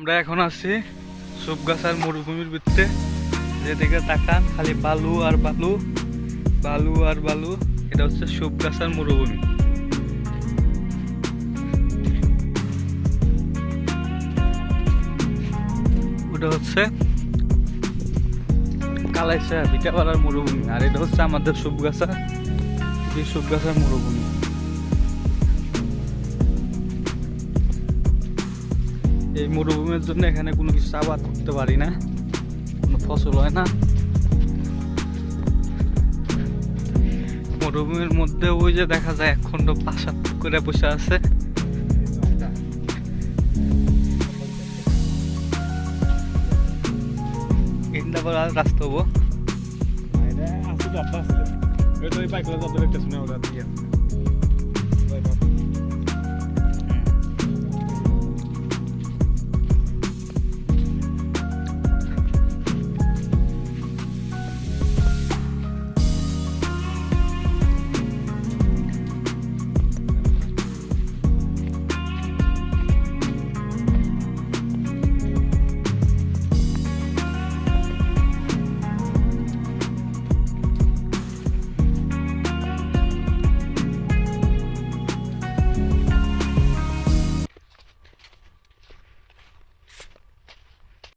আমরা এখন আছি সুবগাছার মরুভূমির ভিতরে, যেদিকে তাকান খালি বালু আর বালু, বালু আর বালু। এটা হচ্ছে সুবগাছার মরুভূমি। ওটা হচ্ছে কালাইসা ভিটাপাড়ার মরুভূমি, আর এটা হচ্ছে আমাদের সুবগাছা, এই সুবগাছার মরুভূমি। এই মরুভূমির জন্য এখানে কোনো কিছু আবাদ করতে পারি না, কোনো ফসল হয় না। মরুভূমির মধ্যে ওই যে দেখা যায় একখণ্ড প্রাসাদ করে বসে আছে। ইন্দাবার আর রাস্তা হবো এটা আসলে রাস্তা আছে। ওই তো ওই বাইকগুলো যত দেখতেছ না ওরা দিয়ে